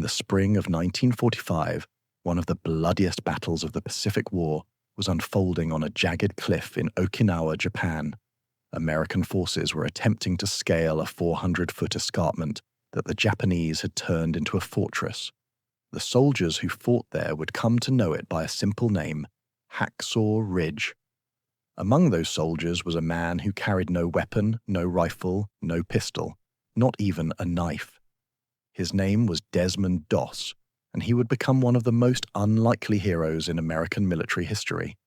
the spring of 1945, one of the bloodiest battles of the Pacific War was unfolding on a jagged cliff in Okinawa, Japan. American forces were attempting to scale a 400-foot escarpment that the Japanese had turned into a fortress. The soldiers who fought there would come to know it by a simple name, Hacksaw Ridge. Among those soldiers was a man who carried no weapon, no rifle, no pistol, not even a knife. His name was Desmond Doss, and he would become one of the most unlikely heroes in American military history.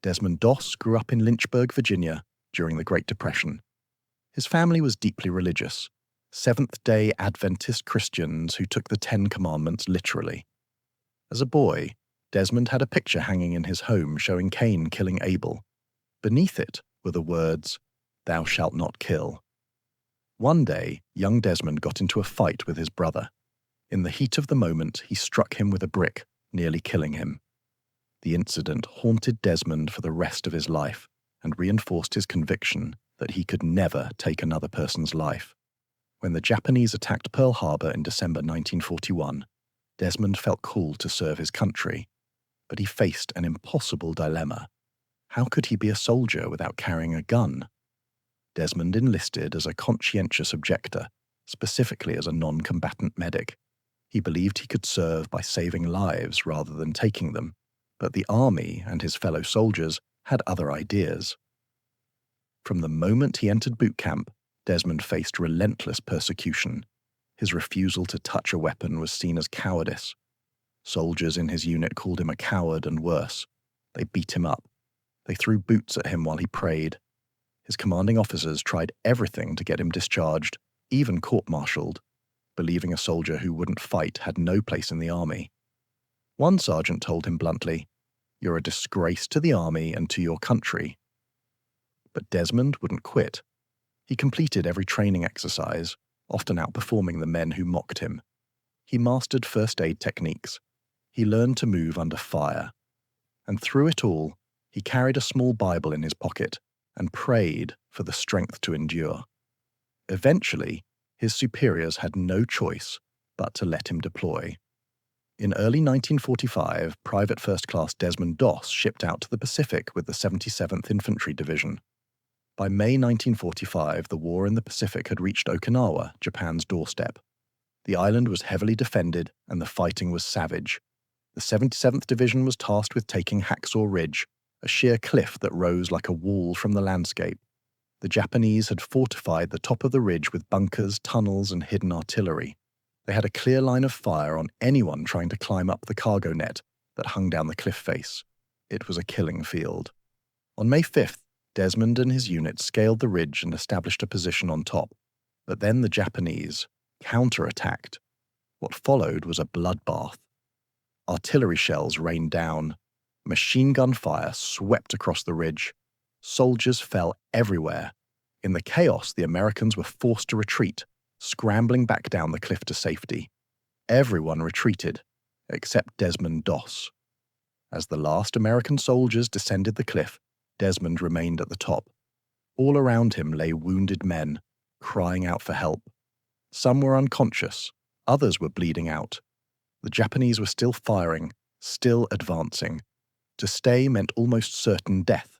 Desmond Doss grew up in Lynchburg, Virginia, during the Great Depression. His family was deeply religious, Seventh-day Adventist Christians who took the Ten Commandments literally. As a boy, Desmond had a picture hanging in his home showing Cain killing Abel. Beneath it were the words, "Thou shalt not kill." One day, young Desmond got into a fight with his brother. In the heat of the moment, he struck him with a brick, nearly killing him. The incident haunted Desmond for the rest of his life and reinforced his conviction that he could never take another person's life. When the Japanese attacked Pearl Harbor in December 1941, Desmond felt called to serve his country, but he faced an impossible dilemma. How could he be a soldier without carrying a gun? Desmond enlisted as a conscientious objector, specifically as a non-combatant medic. He believed he could serve by saving lives rather than taking them, but the army and his fellow soldiers had other ideas. From the moment he entered boot camp, Desmond faced relentless persecution. His refusal to touch a weapon was seen as cowardice. Soldiers in his unit called him a coward and worse. They beat him up. They threw boots at him while he prayed. His commanding officers tried everything to get him discharged, even court-martialed, believing a soldier who wouldn't fight had no place in the army. One sergeant told him bluntly, "You're a disgrace to the army and to your country." But Desmond wouldn't quit. He completed every training exercise, often outperforming the men who mocked him. He mastered first aid techniques. He learned to move under fire. And through it all, he carried a small Bible in his pocket and prayed for the strength to endure. Eventually, his superiors had no choice but to let him deploy. In early 1945, Private First Class Desmond Doss shipped out to the Pacific with the 77th Infantry Division. By May 1945, the war in the Pacific had reached Okinawa, Japan's doorstep. The island was heavily defended and the fighting was savage. The 77th Division was tasked with taking Hacksaw Ridge, a sheer cliff that rose like a wall from the landscape. The Japanese had fortified the top of the ridge with bunkers, tunnels, and hidden artillery. They had a clear line of fire on anyone trying to climb up the cargo net that hung down the cliff face. It was a killing field. On May 5th, Desmond and his unit scaled the ridge and established a position on top. But then the Japanese counterattacked. What followed was a bloodbath. Artillery shells rained down. Machine gun fire swept across the ridge. Soldiers fell everywhere. In the chaos, the Americans were forced to retreat, scrambling back down the cliff to safety. Everyone retreated, except Desmond Doss. As the last American soldiers descended the cliff, Desmond remained at the top. All around him lay wounded men, crying out for help. Some were unconscious, others were bleeding out. The Japanese were still firing, still advancing. To stay meant almost certain death.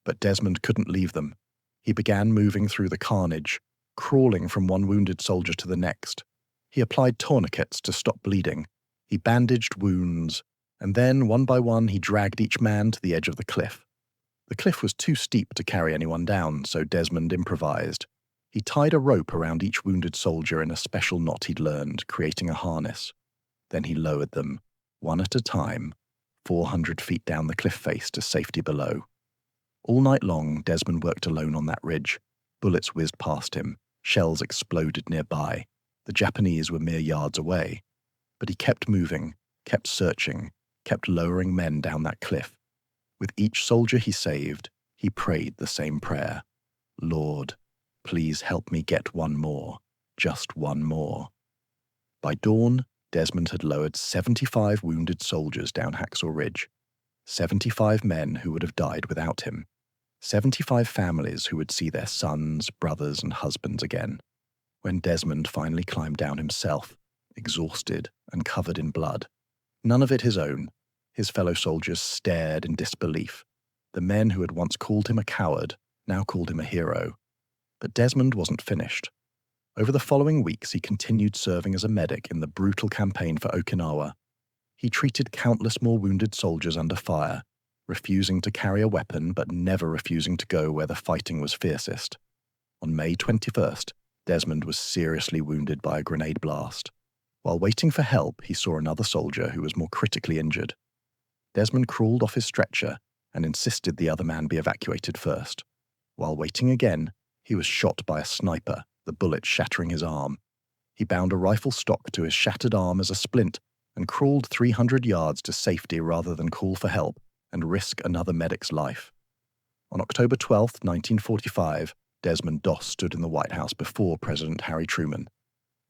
But Desmond couldn't leave them. He began moving through the carnage, crawling from one wounded soldier to the next. He applied tourniquets to stop bleeding. He bandaged wounds, and then, one by one, he dragged each man to the edge of the cliff. The cliff was too steep to carry anyone down, so Desmond improvised. He tied a rope around each wounded soldier in a special knot he'd learned, creating a harness. Then he lowered them, one at a time, 400 feet down the cliff face to safety below. All night long, Desmond worked alone on that ridge. Bullets whizzed past him. Shells exploded nearby. The Japanese were mere yards away. But he kept moving, kept searching, kept lowering men down that cliff. With each soldier he saved, he prayed the same prayer. Lord, please help me get one more, just one more. By dawn, Desmond had lowered 75 wounded soldiers down Hacksaw Ridge. 75 men who would have died without him. 75 families who would see their sons, brothers, and husbands again. When Desmond finally climbed down himself, exhausted and covered in blood. None of it his own. His fellow soldiers stared in disbelief. The men who had once called him a coward now called him a hero. But Desmond wasn't finished. Over the following weeks, he continued serving as a medic in the brutal campaign for Okinawa. He treated countless more wounded soldiers under fire, refusing to carry a weapon but never refusing to go where the fighting was fiercest. On May 21st, Desmond was seriously wounded by a grenade blast. While waiting for help, he saw another soldier who was more critically injured. Desmond crawled off his stretcher and insisted the other man be evacuated first. While waiting again, he was shot by a sniper, the bullet shattering his arm. He bound a rifle stock to his shattered arm as a splint and crawled 300 yards to safety rather than call for help and risk another medic's life. On October 12, 1945, Desmond Doss stood in the White House before President Harry Truman.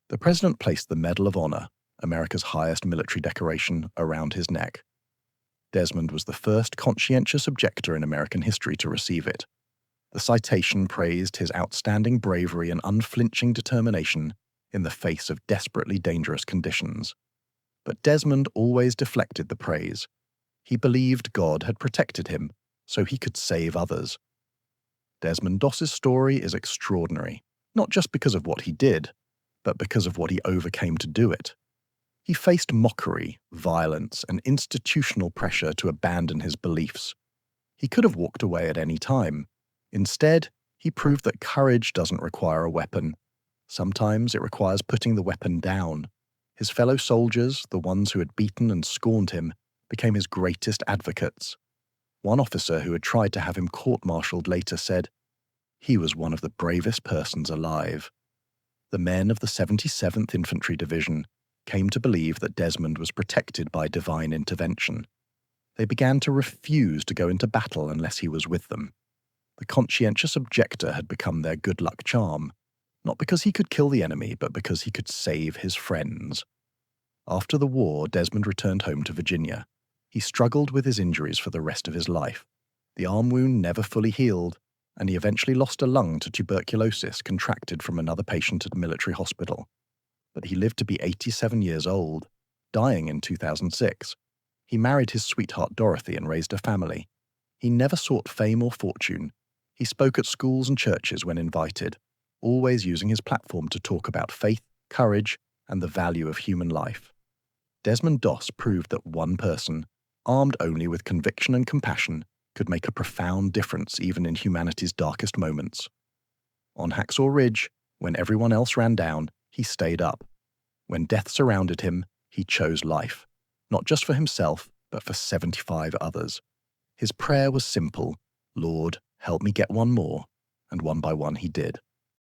The president placed the Medal of Honor, America's highest military decoration, around his neck. Desmond was the first conscientious objector in American history to receive it. The citation praised his outstanding bravery and unflinching determination in the face of desperately dangerous conditions. But Desmond always deflected the praise. He believed God had protected him, so he could save others. Desmond Doss's story is extraordinary, not just because of what he did, but because of what he overcame to do it. He faced mockery, violence, and institutional pressure to abandon his beliefs. He could have walked away at any time. Instead, he proved that courage doesn't require a weapon. Sometimes it requires putting the weapon down. His fellow soldiers, the ones who had beaten and scorned him, became his greatest advocates. One officer who had tried to have him court-martialed later said, "He was one of the bravest persons alive." The men of the 77th Infantry Division came to believe that Desmond was protected by divine intervention. They began to refuse to go into battle unless he was with them. The conscientious objector had become their good luck charm, not because he could kill the enemy, but because he could save his friends. After the war, Desmond returned home to Virginia. He struggled with his injuries for the rest of his life. The arm wound never fully healed, and he eventually lost a lung to tuberculosis contracted from another patient at a military hospital. But he lived to be 87 years old, dying in 2006. He married his sweetheart Dorothy and raised a family. He never sought fame or fortune. He spoke at schools and churches when invited, always using his platform to talk about faith, courage, and the value of human life. Desmond Doss proved that one person, armed only with conviction and compassion, could make a profound difference even in humanity's darkest moments. On Hacksaw Ridge, when everyone else ran down, he stayed up. When death surrounded him, he chose life, not just for himself, but for 75 others. His prayer was simple: "Lord, help me get one more," and one by one he did.